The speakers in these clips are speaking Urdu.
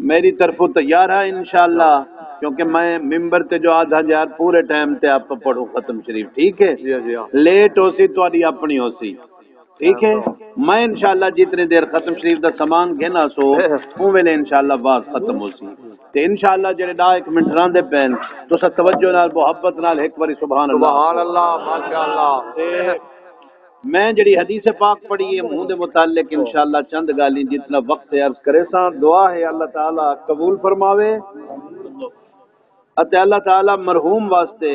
میری طرف تیار ہے انشاءاللہ، کیونکہ میں ممبر تے جو آدھا یار پورے ٹائم تے آپ پڑھوں ختم شریف، ٹھیک ہے؟ لیٹ ہو سی تو اپنی ہو سی، ٹھیک ہے؟ میں انشاءاللہ جتنی دیر ختم شریف دا سامان گھنا سو اون ویلے انشاءاللہ بات ختم ہو سی تے انشاءاللہ جڑے 1 منٹ راندے پین تو سا توجہ نال محبت نال ایک باری سبحان اللہ ماشاءاللہ۔ میں جڑی حدیث پاک پڑھی ہے منہ دے متعلق انشاءاللہ چند گالی جتنا وقت عرض کرے سا، دعا ہے اللہ تعالی قبول فرماوے اتے اللہ تعالی مرحوم واسطے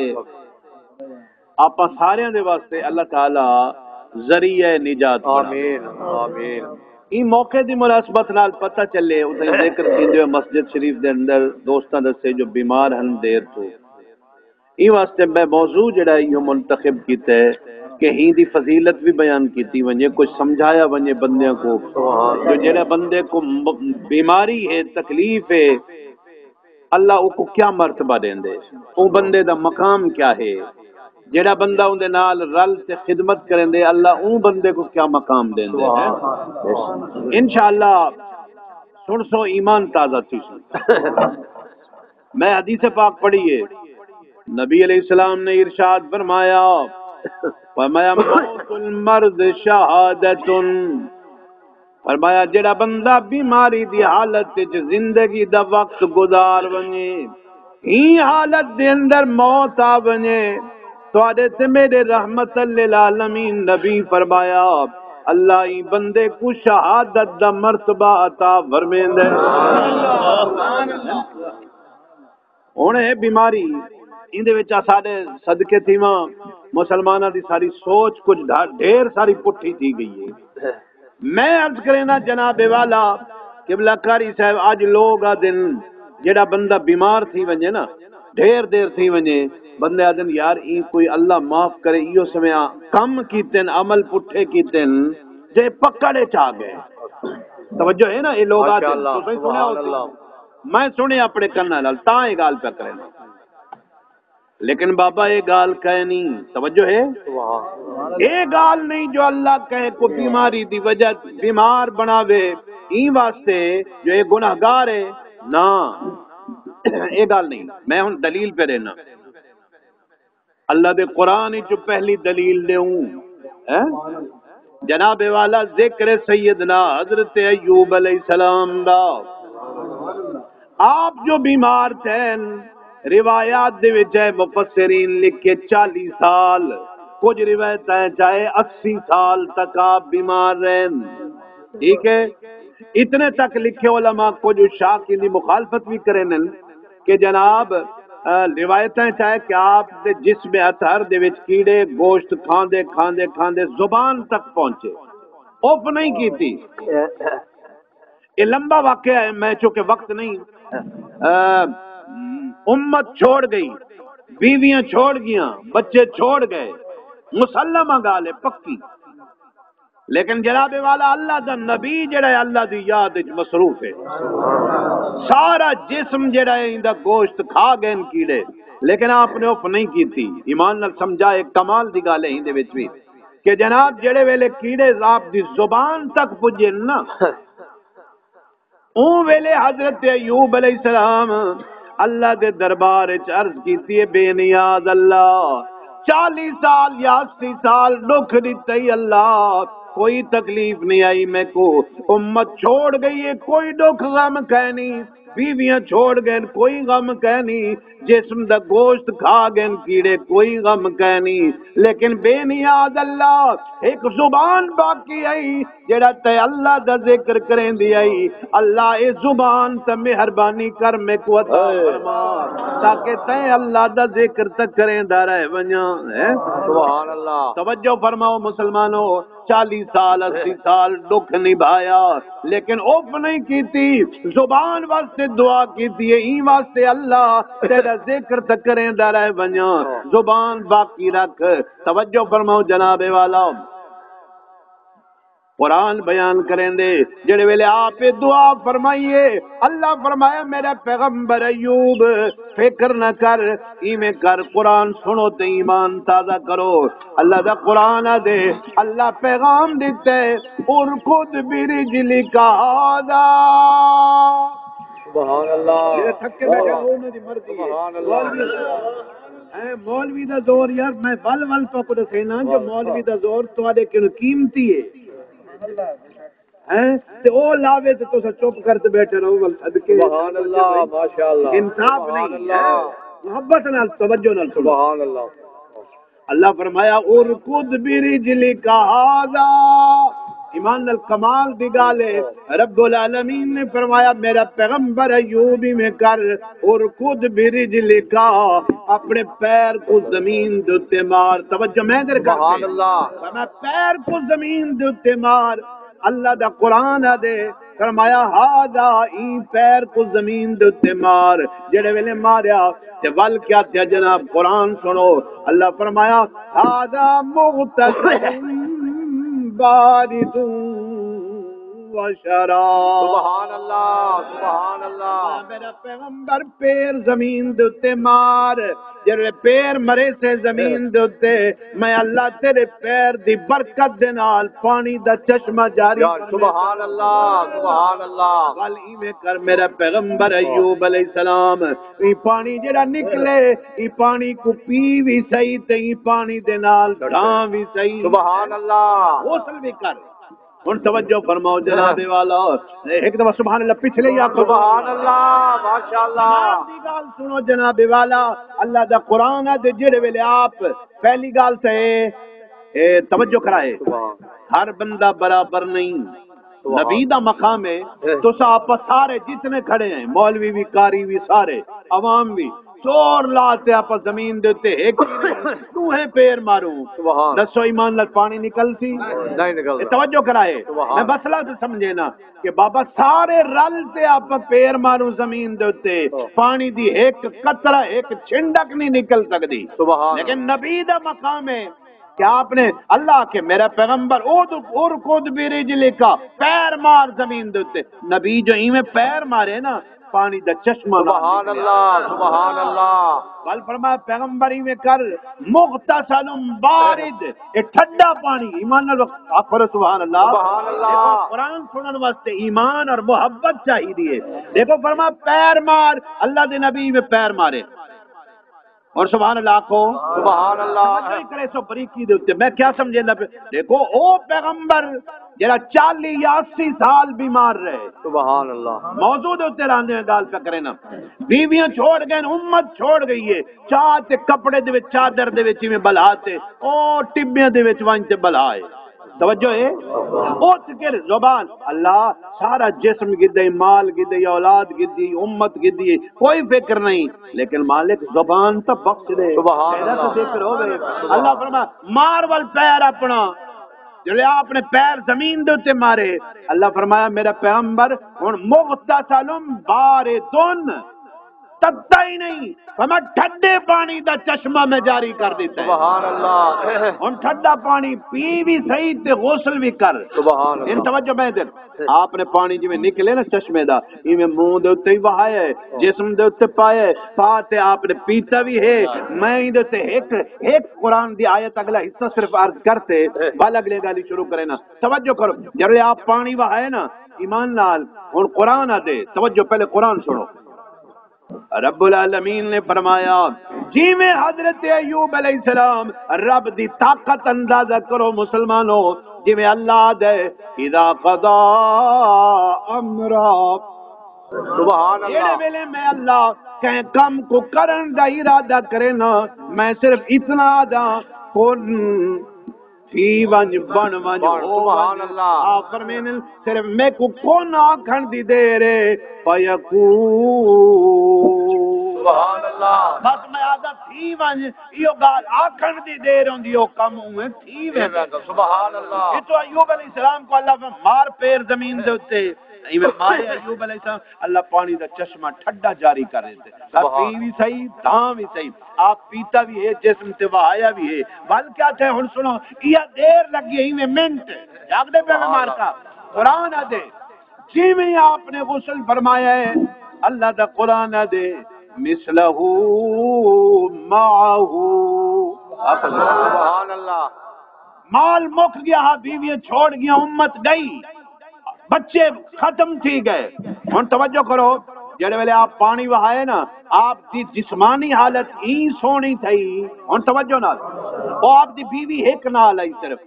آپ سارے دے واسطے اللہ تعالی ذریعہ نجات آمین آمین۔ این موقع دی مناسبت نال پتہ چلے اسے ذکر کیندے مسجد شریف دے اندر دوستاں دسے جو بیمار ہن دیر تو این واسطے میں موضوع جڑا یہ منتخب کیتا ہے کہ ہی دی فضیلت بھی بیان کیتی ونجے کچھ سمجھایا ونجے بندیاں کو جو جڑا بندے کو بیماری ہے تکلیف ہے اللہ کو کیا مرتبہ دیندے، او بندے دا مقام کیا ہے، جڑا بندہ اون دے نال رل تے خدمت کرندے اللہ اون بندے کو کیا مقام دیندے ہے۔ انشاءاللہ سن سو ایمان تازہ تھی میں حدیث پاک پڑھی ہے، نبی علیہ السلام نے ارشاد فرمایا موت المرض شہادت، فرمایا جڑا بندہ بیماری دی حالت وچ زندگی دا وقت گزار ونجے ہی حالت دے اندر موت آ ونجے تواڈے تے میرے رحمت للعالمین نبی فرمایا اللہ ہی بندے کو شہادت دا مرتبہ عطا فرمیندے۔ ہن ہے بیماری اندے وچ ساڈے صدقے تھیواں مسلماناں دی ساری سوچ کچھ ڈھیر ساری پٹھی تھی گئی ہے۔ میں عرض کرنا جناب والا قبلہ کاری صاحب آج لوگ دن جڑا بندہ بیمار تھی ونجے نا ڈھیر دیر تھی ونجے بندے آدن یار ای کوئی اللہ معاف کرے ایو سمیا کم کیتن عمل پٹھے کیتن جے پکڑے چاہ گئے، توجہ ہے نا یہ لوگ آدن تو سنیا ہوتی میں سنے اپنے کرنا لال تاں یہ گال پہ کرنا لیکن بابا یہ گال کہے نہیں، توجہ ہے یہ گال نہیں جو اللہ کہے کو بیماری دی وجہ بیمار بناوے این واسطے جو یہ گناہگار ہے نا، یہ گال نہیں۔ میں ہن دلیل پہ دینا اللہ دے قرآن جو پہلی دلیل دے ہوں جناب والا ذکر سیدنا حضرت ایوب علیہ السلام دا، آپ جو بیمار تھے روایات دے وچ ہے مفسرین لکھے 40 سال کچھ روایتیں چاہے 80 سال تک آپ بیمار رہے، ٹھیک ہے؟ اتنے تک لکھے علماء کچھ شاکی دی مخالفت بھی کریں کہ جناب روایتیں چاہے کہ آپ دے جسم اطہر دے وچ کیڑے گوشت کھاندے کھاندے کھاندے زبان تک پہنچے، اوپ نہیں کی تھی۔ یہ لمبا واقعہ ہے، میں چونکہ وقت نہیں امت چھوڑ گئی، بیویاں چھوڑ گیاں، بچے چھوڑ گئے، مسلمہ گالے پکی، لیکن جناب والا اللہ دا نبی جڑا ہے اللہ دی یاد مصروف ہے، سارا جسم جڑا ہے اندہ گوشت کھا گئے ان کیڑے، لیکن آپ نے اوپ نہیں کی تھی۔ ایمان نال سمجھائے کمال دی گالے ہندے وچ بھی کہ جناب جڑے ویلے کیڑے آپ دی زبان تک پجے نا اون ویلے حضرت ایوب علیہ السلام اللہ دے دربار وچ عرض کیتی ہے بے نیاز اللہ 40 سال یا 80 سال دکھ دیتے اللہ کوئی تکلیف نہیں آئی میں کو، امت چھوڑ گئی ہے کوئی دکھ غم کہہ نہیں، بیویاں چھوڑ گئے کوئی غم کہہ نہیں، جسم دا گوشت کھا گئے کیڑے کوئی غم کہہ نہیں، لیکن بے نیاز اللہ ایک زبان باقی آئی جڑا تے اللہ دا ذکر کریں دی آئی، اللہ اے زبان تے مہربانی کر میں کو عطا فرما تاکہ تے اللہ دا ذکر تے کریں دا رہے ونجا سبحان اللہ۔ توجہ فرماؤ مسلمانوں، 40 سال 80 سال دکھ نبھایا لیکن اوپ نہیں کیتی، زبان واسطے دعا کیتی ہے، این واسطے اللہ تیرا ذکر تے کریں دا رہے ونجا زبان باقی رکھ۔ توجہ فرماؤ جناب والا، قرآن بیان کریں دے جڑے ویلے آپ دعا فرمائیے اللہ فرمایا میرا پیغمبر ایوب فکر نہ کر ایمیں کر قرآن سنو تے ایمان تازہ کرو، اللہ دا قرآن دے اللہ پیغام دیتے اور خود برجلی کا آدھا میرے تھکے بیٹھے انہوں دی مرضی ہے مولوی دا زور یار میں ول ول تو کو دسینا جو مولوی دا زور تواڈے کیوں قیمتی ہے تے او لاوے تے تساں چپ کر تے بیٹھے رہو ول صدقے سبحان اللہ ماشاءاللہ انصاف نہیں ہے محبت نال توجہ نال سبحان اللہ اللہ فرمایا ارکض برجلک ھذا ایمان الکمال دی گال ہے رب العالمین نے فرمایا میرا پیغمبر ایوبی میں کر ارکض برجلک اپنے پیر کو زمین دے اوتے مار توجہ میں ادھر کر سبحان اللہ میں پیر کو زمین دے اوتے مار اللہ دا قرآن دے فرمایا ھذا ای پیر کو زمین دے اوتے مار جڑے ویلے ماریا تے ول کیا تے جناب قرآن سنو اللہ فرمایا ھذا مغتسل بارد وشراب سبحان اللہ میرا پیغمبر پیر زمین دے اوتے مار جڑے پیر مرے سے زمین دے اوتے میں اللہ تیرے پیر دی برکت دے نال پانی دا چشمہ جاری سبحان اللہ ول ایویں کر میرا پیغمبر ایوب علیہ السلام ای پانی جڑا نکلے ای پانی کو پی بھی صحیح تے ای پانی دے نال ڈھاں بھی صحیح سبحان اللہ غسل بھی کر ہن توجہ فرماؤ جناب والا ایک دفعہ سبحان اللہ پچھلے یا سبحان اللہ ماشاءاللہ دی گل سنو جناب والا اللہ دا قرآن دے جڑے ویلے آپ پہلی گل تے توجہ کرائے ہر بندہ برابر نہیں نبی دا مقام ہے تو آپ سارے جتنے کھڑے ہیں مولوی بھی قاری بھی سارے عوام بھی چور لاتے آپ زمین دیتے ایک تو ہے پیر ماروں دسو ایمان لگ پانی نکلتی نہیں نکل توجہ کرائے میں مسئلہ تو سمجھے نا کہ بابا سارے رلتے آپ پیر ماروں زمین دیتے پانی دی ایک قطرہ ایک چھنڈک نہیں نکل سکتی لیکن نبی دا مقام ہے کہ آپ نے اللہ کے میرا پیغمبر اور خود بھی رجلک کا پیر مار زمین دیتے نبی جو ہی میں پیر مارے نا پانی دا چشمہ سبحان اللہ بل فرمایا پیغمبر ہی میں کر مغتسل بارد اے ٹھنڈا پانی ایمان آخر سبحان اللہ قرآن سنن واسطے ایمان اور محبت چاہیے دیکھو فرمایا پیر مار اللہ دے نبی میں پیر مارے اور سبحان اللہ کو سبحان اللہ کرے سو بریکی دے اوتے میں کیا سمجھے نہ دیکھو او پیغمبر جڑا 40 یا 80 سال بیمار رہے سبحان اللہ موضوع دے اوتے راندے گال پہ کرے نا بیویاں چھوڑ گئے امت چھوڑ گئی ہے چاہ تے کپڑے دے وچ چادر دے وچ میں بلا تے او ٹبیاں دے وچ وان تے بلا ہے توجہ ہے او ذکر زبان اللہ سارا جسم گدے مال گدے اولاد گدی امت گدی کوئی فکر نہیں لیکن مالک زبان تو بخش دے سبحان اللہ ذکر ہو گئے اللہ فرما مار ول پیر اپنا جڑے آپ نے پیر زمین دے تے مارے اللہ فرمایا میرا پیغمبر ہن مغتسل باردن تتا ہی نہیں ہمیں ٹھنڈے پانی دا چشمہ میں جاری کر دیتا ہے سبحان اللہ ہن ٹھنڈا پانی پی بھی صحیح تے غسل بھی کر سبحان اللہ ان توجہ میں دے آپ نے پانی جی میں نکلے نا چشمے دا ایویں منہ دے اوتے ہی بہایا ہے جسم دے اوتے پایا پاتے آپ نے پیتا بھی ہے میں ہی دے تے ایک قرآن دی آیت اگلا حصہ صرف عرض کرتے بال اگلے گالی شروع کرے نا توجہ کرو جب آپ پانی بہائے نا ایمان نال ہن قرآن آ دے توجہ پہلے قرآن سنو رب العالمین نے فرمایا جی میں حضرت ایوب علیہ السلام رب دی طاقت اندازہ کرو مسلمانوں جی میں اللہ دے اذا قضا امرا سبحان اللہ یہ ویلے میں اللہ کہیں کم کو کرن دا ارادہ کرے نا میں صرف اتنا دا کن فی ونج بن ونج سبحان اللہ آخر میں صرف میں کو کون آکھن دی دے رے فیکون سبحان اللہ بس میں آدھا تھی ونج یہ گال آکھن دی دے رہوں دی یہ کم ہوئے تھی ونج سبحان اللہ یہ تو ایوب علیہ السلام کو اللہ مار پیر زمین دے ہوتے ایویں مارے ایوب علیہ السلام اللہ پانی دا چشمہ ٹھڈا جاری کر دیتے پی بھی صحیح تھا بھی صحیح آپ پیتا بھی ہے جسم سے وہایا بھی ہے بل کیا تھے ہن سنو یہ دیر لگی ایویں منٹ جاگ دے پہ مارتا قرآن دے جی میں آپ نے غسل فرمایا ہے اللہ دا قرآن دے مثلہ معہو سبحان اللہ مال مک گیا بیویاں چھوڑ گیا امت گئی بچے ختم تھی گئے ہن توجہ کرو جڑے ویلے آپ پانی وہائے نا آپ دی جسمانی حالت ہی سونی تھی ہن توجہ نال او آپ دی بیوی ایک نال آئی صرف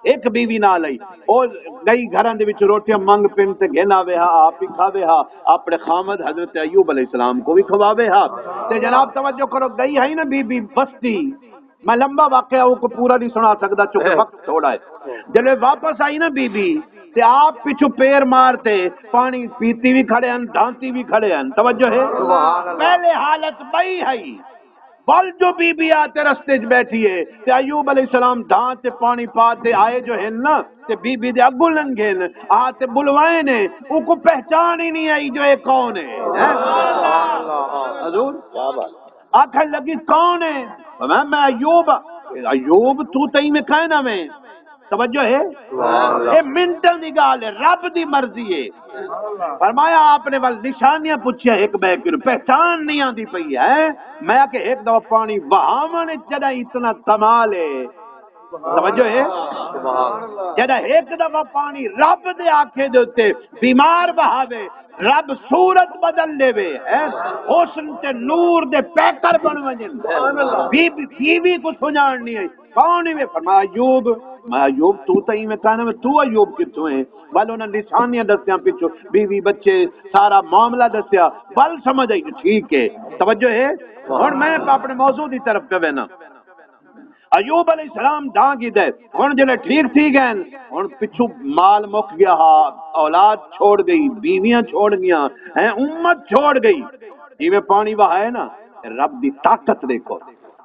ایک بیوی نال آئی او گئی گھراں دے وچ روٹیاں منگ پن تے گھنا وے ہا آپ ہی کھاوے ہا اپنے خامد حضرت ایوب علیہ السلام کو بھی کھواوے ہا تے جناب توجہ کرو گئی ہے نا بی بی بستی میں لمبا واقعہ وہ کو پورا نہیں سنا سکتا چونکہ وقت تھوڑا ہے جب واپس آئی نا بی بی تے آپ پیچھو پیر مارتے پانی پیتی بھی کھڑے ہیں ڈھانتی بھی کھڑے ہیں توجہ ہے پہلے حالت بئی ہے بل جو بی بی آتے رستے چ بیٹھی ہے تے ایوب علیہ السلام ڈھانتے پانی پاتے آئے جو ہیں نا تے بی بی دے اگو لنگے آتے بلوائے نے ان کو پہچان ہی نہیں آئی جو یہ کون ہے حضور آخر لگی کون ہے میں ایوب ایوب تو تئی میں کہنا میں توجہ ہے یہ منٹاں دی گال ہے رب دی مرضی ہے فرمایا آپ نے ول نشانیاں پوچھیا ایک بے کی پہچان نہیں آندی پئی ہے میں کہ ایک دفعہ پانی وہاون جڑا اتنا کمال ہے توجہ ہے جڑا ایک دفعہ پانی رب دے آنکھے دے اوتے بیمار بہاوے رب صورت بدل دے وے حسن تے نور دے پیکر بن ونجن بیوی کو سنجان نہیں آئی کون ہے فرمایا ایوب میں ایوب تو تئی میں کہنا میں تو ایوب کتوں ہے بل انہاں نشانیاں دسیاں پیچھو بیوی بچے سارا معاملہ دسیا بل سمجھ آئی ٹھیک ہے توجہ ہے ہن میں اپنے موضوع دی طرف پہ وینا ایوب علیہ السلام ڈانگی دے ہن جلے ٹھیک تھی گئے ہن پچھو مال مک گیا اولاد چھوڑ گئی بیویاں چھوڑ گیا ہیں امت چھوڑ گئی جی میں پانی وہا ہے نا رب دی طاقت دیکھو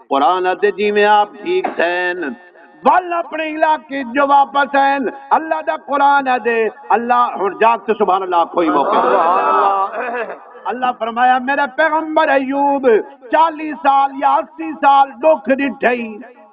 قرآن دے جی میں آپ ٹھیک تھین بل اپنے علاقے جو واپس ہیں اللہ دا قرآن دے اللہ ہن جاگتے سبحان اللہ کوئی موقع اللہ فرمایا میرے پیغمبر ایوب 40 سال یا 80 سال دکھ ڈٹھئی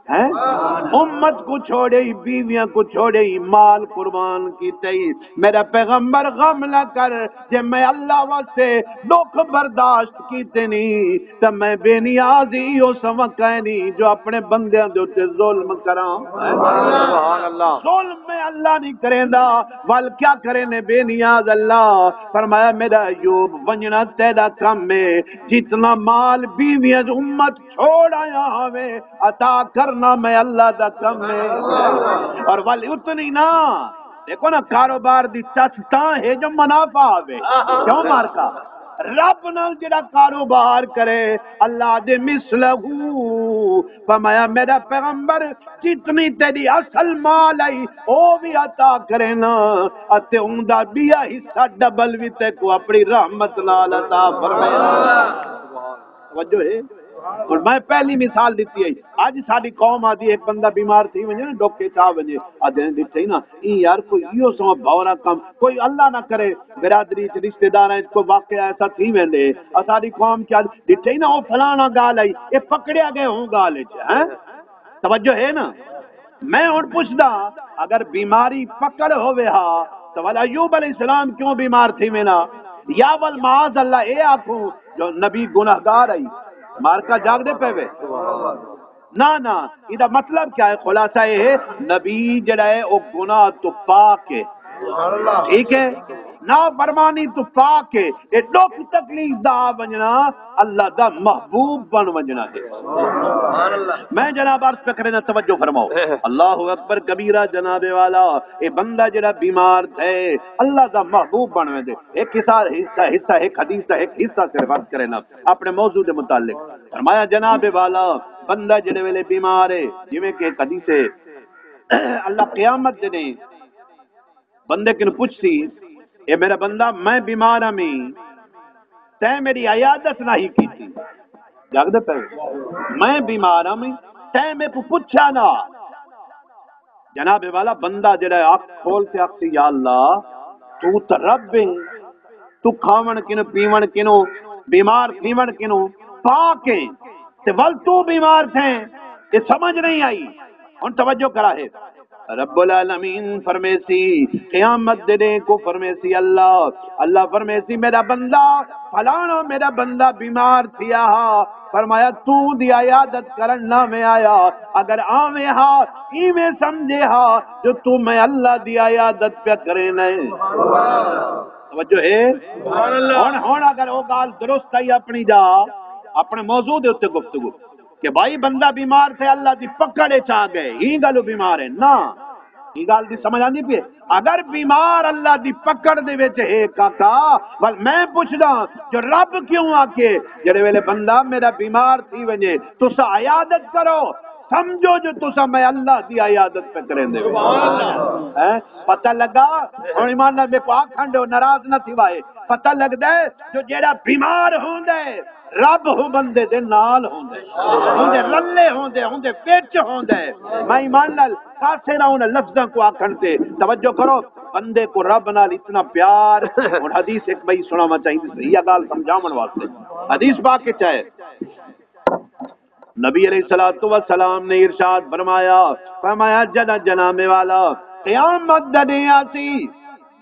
امت کو چھوڑے بیویاں کو چھوڑے مال قربان کیتے میرا پیغمبر غم نہ کر جے میں اللہ واسطے دکھ برداشت کیتے نہیں تے میں بے نیاز ہی ہو سمکھے نہیں جو اپنے بندیاں دے اوتے ظلم کراں سبحان اللہ ظلم میں اللہ نہیں کریندا ول کیا کرے نے بے نیاز اللہ فرمایا میرا ایوب ونجنا تیرا کم ہے جتنا مال بیویاں امت چھوڑ آیا ہمیں عطا کرنا میں اللہ دا کم ہے اور والی اتنی نا دیکھو نا کاروبار دی چچ تاں ہے جو منافع آوے کیوں مارکا رب نال جڑا کاروبار کرے اللہ دے مثلہو فرمایا میرا پیغمبر جتنی تیری اصل مال آئی او بھی عطا کرے نا اتے اوندا بیا حصہ ڈبل بھی تے کو اپنی رحمت نال عطا فرمایا وجہ ہے اور میں پہلی مثال دیتی ہے آج ساری قوم آدھی ایک بندہ بیمار تھی ونجے نا ڈوکے چاہ ونجے آدھے دیتے ہی نا یار کوئی یہ سو بھورا کم کوئی اللہ نہ کرے برادری رشتہ دار ہیں کو واقعہ ایسا تھی ویندے ساری قوم کیا دیتے ہی نا وہ فلانا گال آئی یہ پکڑیا گئے ہوں گال ہیں توجہ ہے نا میں ہن پوچھدا اگر بیماری پکڑ ہوے ہا تو والا ایوب علیہ السلام کیوں بیمار تھی میں نا یا ول معاذ اللہ اے آکھوں جو نبی گناہگار آئی مارکا جاگ دے پہ وے نا یہ مطلب کیا ہے خلاصہ یہ ہے نبی جڑا ہے وہ گناہ تو پاک ہے ٹھیک ہے نا فرمانی تو پاک ہے یہ دکھ تکلیف دا ونجنا اللہ دا محبوب بن ونجنا ہے میں جناب عرض پہ کرنا توجہ فرماؤ اللہ اکبر کبیرہ جناب والا یہ بندہ جڑا بیمار تھے اللہ دا محبوب بن دے ایک حصہ ایک حدیث ایک حصہ صرف عرض کرنا اپنے موضوع دے متعلق فرمایا جناب والا بندہ جڑے ویلے بیمار ہے جویں کہ حدیث اللہ قیامت دے بندے کن پوچھسی اے میرا بندہ میں بیمار ہوں تے میری عیادت نہیں کی تھی جاگ دے پہ میں بیمار ہوں تے میں کو پوچھا نا جناب والا بندہ جڑا آنکھ کھول کے آکھسی یا اللہ تو تے رب ہے تو کھاون کنو پیون کنو بیمار تھیون کنو پاک ہے تے ول تو بیمار تھے یہ سمجھ نہیں آئی ہن توجہ کرا ہے رب العالمین فرمیسی قیامت دے کو فرمیسی اللہ فرمیسی میرا بندہ فلانا میرا بندہ بیمار تھیا فرمایا تو دی عیادت کرنا میں آیا اگر آویں ہا ایویں سمجھے ہا جو تو میں اللہ دی عیادت پہ کرے نہیں توجہ ہے ہن اگر وہ گال درست آئی اپنی جا اپنے موضوع دے اتنے گفتگو کہ بھائی بندہ بیمار تھے اللہ دی پکڑ چ گئے ہی گل بیمار ہے نا یہ گل دی سمجھ آندی پئی اگر بیمار اللہ دی پکڑ دے وچ ہے کاکا بل میں پوچھدا جو رب کیوں آ کے جڑے ویلے بندہ میرا بیمار تھی ونجے تسا عیادت کرو سمجھو جو تسا میں اللہ دی عیادت پہ کریں دے پتہ لگا ہن ایمان نال میں کو آکھن دے ناراض نہ تھی وائے پتہ لگدا ہے جو جیڑا بیمار ہوندا ہے رب ہو بندے دے نال ہوندے رلے ہوندے وچ ہوندے میں ایمان نال کاسے نہ ان لفظاں کو آکھن تے توجہ کرو بندے کو رب نال اتنا پیار اور حدیث ایک بھائی سناوا چاہیے صحیح گل سمجھاون واسطے حدیث پاک وچ ہے نبی علیہ الصلوۃ والسلام نے ارشاد فرمایا جناب والا قیامت دے آسی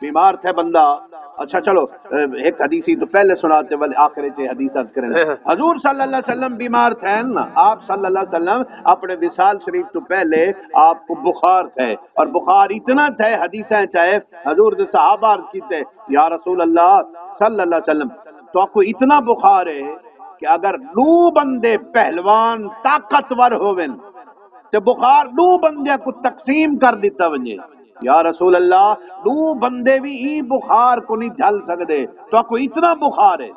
بیمار تھے بندہ اچھا چلو ایک حدیثی تو پہلے سناتے والے آخر سے حدیث کریں حضور صلی اللہ علیہ وسلم بیمار تھے نا آپ صلی اللہ علیہ وسلم اپنے وصال شریف تو پہلے آپ کو بخار تھے اور بخار اتنا تھے حدیثیں چاہے حضور دے صحابہ عرض کیتے یا رسول اللہ صلی اللہ علیہ وسلم تو آپ کو اتنا بخار ہے کہ اگر دو بندے پہلوان طاقتور ہوئن تو بخار دو بندے کو تقسیم کر دیتا ونجے یا رسول اللہ دو بندے بھی ہی بخار کو نہیں جھل سکتے تو آپ کو اتنا بخار ہے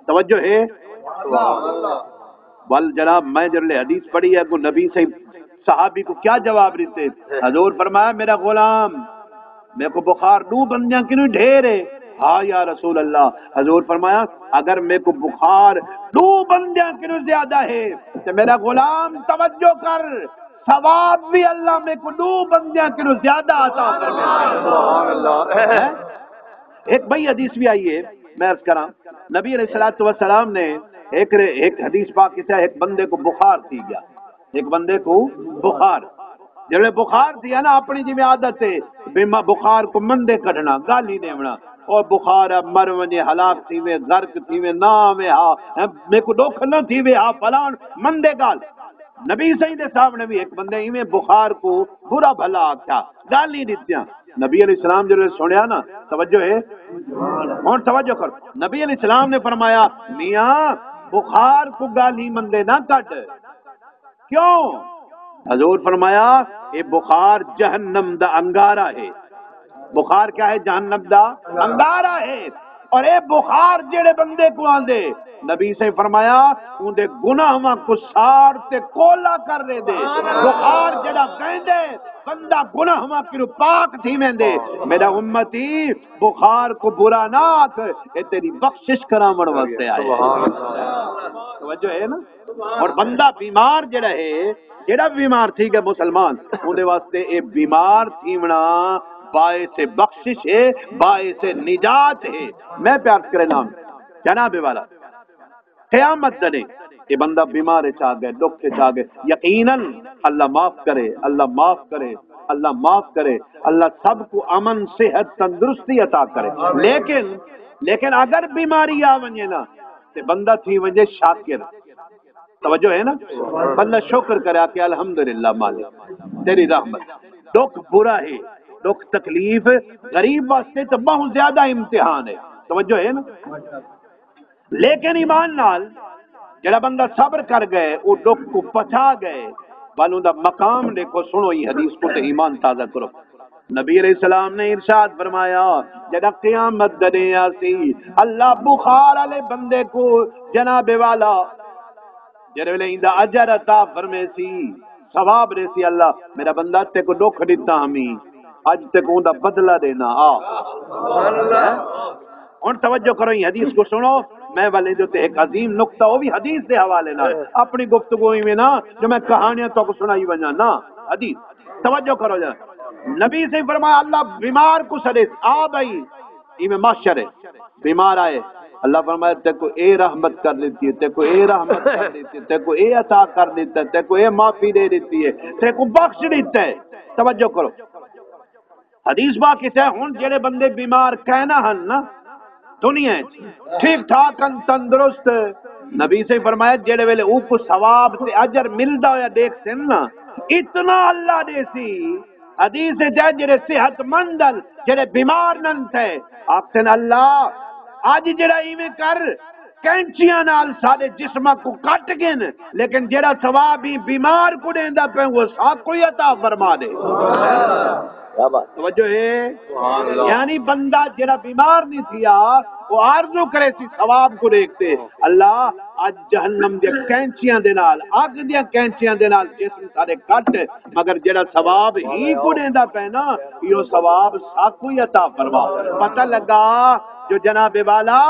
توجہ ہے بل جناب میں جب حدیث پڑھی ہے کو نبی سے صحابی کو کیا جواب دیتے حضور فرمایا میرا غلام میرے کو بخار دو بندیاں کیوں ڈھیر ہے ہاں یا رسول اللہ حضور فرمایا اگر میرے کو بخار دو بندیاں کیوں زیادہ ہے تو میرا غلام توجہ کر ثواب بھی اللہ میں کو دو بندیاں کیوں زیادہ عطا فرمائے ایک بھائی حدیث بھی آئی ہے میں عرض کراں نبی علیہ الصلوۃ والسلام نے ایک حدیث پاک کیا ایک بندے کو بخار تھی گیا ایک بندے کو بخار جب بخار تھی ہے نا اپنی جی میں عادت ہے بیما بخار کو مندے کڈنا گالی دیونا اور بخار مر ونجے ہلاک تھی وے غرق تھی وے نام ہا میں کو دکھ نہ تھی وے ہا فلان مندے گال نبی سید صاحب نے بھی ایک بندے ہی میں بخار کو برا بھلا آکھیا گالی دتیاں نبی علیہ السلام جو سنیا نا توجہ ہے اور توجہ کر نبی علیہ السلام نے فرمایا میاں بخار کو گالی مندے نہ کٹ کیوں حضور فرمایا یہ بخار جہنم دا انگارہ ہے بخار کیا ہے جہنم دا انگارہ ہے اور اے بخار جڑے بندے کو آندے نبی سے فرمایا اون دے گناہاں کو ساڑ تے کولا کر دے دے بخار جڑا کہندے بندہ گناہاں کی پاک تھی ویندے میرا امتی بخار کو برا نہ آکھ اے تیری بخشش کراون واسطے آئے توجہ ہے نا اور بندہ بیمار جڑا ہے جڑا بیمار تھی گیا مسلمان اون دے واسطے اے بیمار تھیونا باعث بخشش ہے باعث نجات ہے میں پیار کرے نام جناب والا قیامت دنے یہ بندہ بیمار چاہ گئے دکھ چاہ گئے یقیناً اللہ معاف کرے اللہ معاف کرے اللہ معاف کرے اللہ سب کو امن صحت تندرستی عطا کرے لیکن اگر بیماری آ ونجے نا تے بندہ تھی ونجے شاکر توجہ ہے نا بندہ شکر کرے کہ الحمدللہ مالک تیری رحمت دکھ برا ہے دکھ تکلیف غریب واسطے تو بہت زیادہ امتحان ہے توجہ ہے نا لیکن ایمان نال جڑا بندہ صبر کر گئے وہ دکھ کو پچا گئے والوں دا مقام دیکھو سنو یہ حدیث کو تے ایمان تازہ کرو نبی علیہ السلام نے ارشاد فرمایا جڑا قیامت دنے آسی اللہ بخار والے بندے کو جناب والا جڑے ویلے ایندا اجر عطا فرمیسی ثواب ریسی اللہ میرا بندہ تے کو دکھ دیتا ہمیں اج تک اوندا بدلہ دینا ہن توجہ کرو یہ حدیث کو سنو میں والے جو تے ایک عظیم نقطہ وہ بھی حدیث دے حوالے نال اپنی گفتگو میں نا جو میں کہانیاں تو سنائی ونجا نا حدیث توجہ کرو جا نبی سے فرمایا اللہ بیمار کو سدے آ بھائی یہ میں معاشر ہے بیمار آئے اللہ فرمایا تے کو اے رحمت کر دیتی ہے تے کو اے رحمت کر دیتی ہے تے کو اے عطا کر دیتا ہے تے کو اے معافی دے دیتی ہے تے کو بخش دیتا ہے توجہ کرو حدیث با کہتا ہے ہن جڑے بندے بیمار کہنا ہن نا دنیا ٹھیک ٹھاک تندرست نبی سے فرمایا جڑے ویلے اوپر ثواب تے اجر ملدا ہویا دیکھتے نا اتنا اللہ دے سی حدیث جائے جڑے صحت مندن جڑے بیمار نن تھے آکھن اللہ آج جڑا ایویں کر کینچیاں نال سارے جسمہ کو کٹ گن لیکن جڑا ثواب ہی بیمار کو دیندا پہ وہ سب کوئی عطا فرما دے توجہ ہے یعنی بندہ جڑا بیمار نہیں تھیا وہ آرزو کرے سی ثواب کو دیکھتے اللہ آج جہنم دے کینچیاں دے نال اگ دے کینچیاں دے نال جسم سارے کٹ مگر جڑا ثواب ہی کو دیندا پہ نا یہ ثواب سب کوئی عطا فرما پتہ لگا جو جناب والا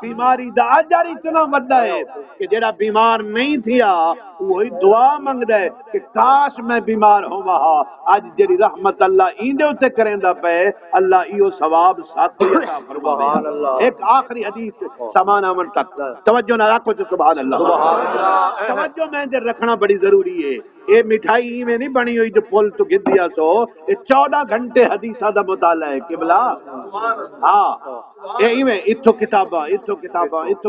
بیماری دا اجر اتنا وڈا ہے کہ جڑا بیمار نہیں تھیا وہی دعا منگدا ہے کہ کاش میں بیمار ہوواں اج جڑی رحمت اللہ ایندے اوتے کریندا پے اللہ ایو ثواب ساتھ عطا فرماوے ایک آخری حدیث سمانا من تک توجہ نہ رکھو سبحان اللہ توجہ میں دے رکھنا بڑی ضروری ہے یہ مٹھائی میں نہیں بنی ہوئی جو پل تو گدیا سو یہ 14 گھنٹے حدیثہ دا مطالعہ ہے قبلہ ہاں یہ میں اتھو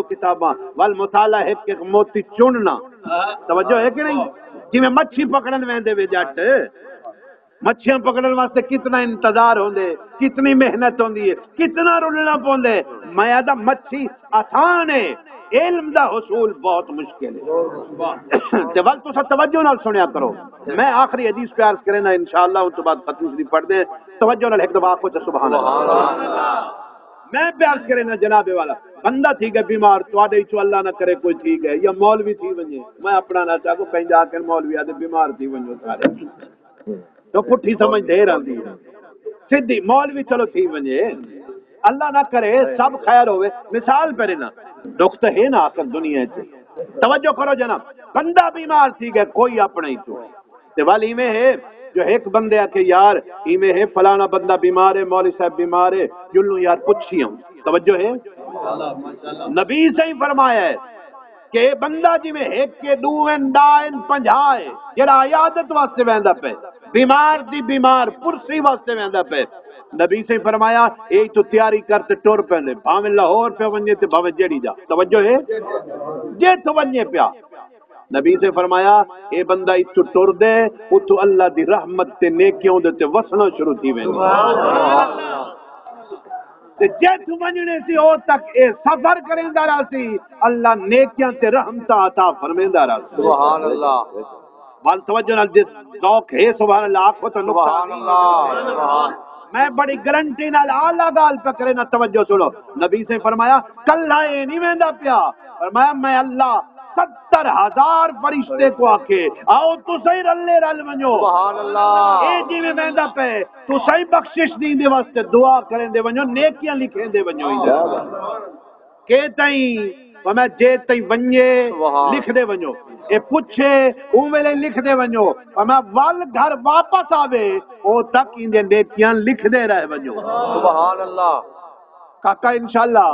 کتاباں والمطالعہ ہے کہ موتی چننا توجہ ہے کہ نہیں جی میں مچھی پکڑن ویندے وے جٹ مچھیاں پکڑن واسطے کتنا انتظار ہوندے کتنی محنت ہوندی ہے کتنا رلنا پوندے میں آدھا مچھی آسان ہے علم دا حصول بہت مشکل ہے تے وقت تو توجہ نال سنیا کرو میں آخری حدیث پہ عرض کرنا انشاءاللہ اس کے بعد ختم شریف پڑھ دیں توجہ نال ایک دفعہ کو سبحان اللہ میں پیار کرے نا جناب والا بندہ ٹھیک ہے بیمار تواڈے چ اللہ نہ کرے کوئی ٹھیک ہے یا مولوی تھی ونجے میں اپنا نہ چاہو کہیں جا کے مولوی آدے بیمار تھی ونجو سارے تو پٹھی سمجھ دے رہندی ہے سیدھی مولوی چلو تھی ونجے اللہ نہ کرے سب خیر ہوئے مثال پہ نا دکھ تو ہے نا آخر دنیا سے توجہ کرو جناب بندہ بیمار تھی گئے کوئی اپنا ہی تو والی میں ہے جو ایک بندے کہ یار ایمیں ہے فلانا بندہ بیمار ہے مولوی صاحب بیمار ہے جلوں یار پوچھی ہوں توجہ ہے نبی سے ہی فرمایا ہے کہ بندہ جی میں ایک کے دوین دائن پنجھائے جڑا عیادت واسطے ویندا پہ بیمار دی بیمار پرسی واسطے ویندا پہ نبی سے فرمایا اے تو تیاری کرتے ٹور پہلے بھاویں لاہور پہ ونجے تے بھاویں جڑی جا توجہ ہے جے تو ونجے پیا نبی سے فرمایا اے بندہ اتو ٹر دے اتو اللہ دی رحمت تے نیکیوں دے تے وسنا شروع تھی ویندی تے جے تو ونجنے سی او تک اے سفر کریندا راسی اللہ نیکیاں تے رحمتاں عطا فرمیندا راسی سبحان اللہ وال توجہ نال جس ذوق ہے سبحان اللہ آنکھوں تو نقصان اللہ میں بڑی گارنٹی نال اعلی گال پکڑے نہ توجہ سنو نبی سے فرمایا کلا اے نہیں ویندا پیا فرمایا میں اللہ 70,000 فرشتے کو آکے آؤ تو صحیح رلے رل ونجو سبحان اللہ اے جی میں ویندا پے تو صحیح بخشش دین دے واسطے دعا کریں دے ونجو نیکیاں لکھیں دے ونجو کہ تائیں میں جے تائیں ونجے لکھ دے ونجو اے پوچھے اون ویلے لکھ دے ونجو میں وال گھر واپس آوے او تک ان دے نیکیاں لکھ دے رہے ونجو سبحان اللہ کاکا انشاءاللہ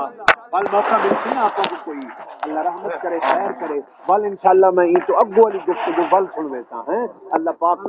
وال موقع ملتی نا آپ کو کوئی اللہ رحمت کرے خیر کرے وال انشاءاللہ میں یہ تو اگو والی گفتگو وال سن لیتا ہیں اللہ پاک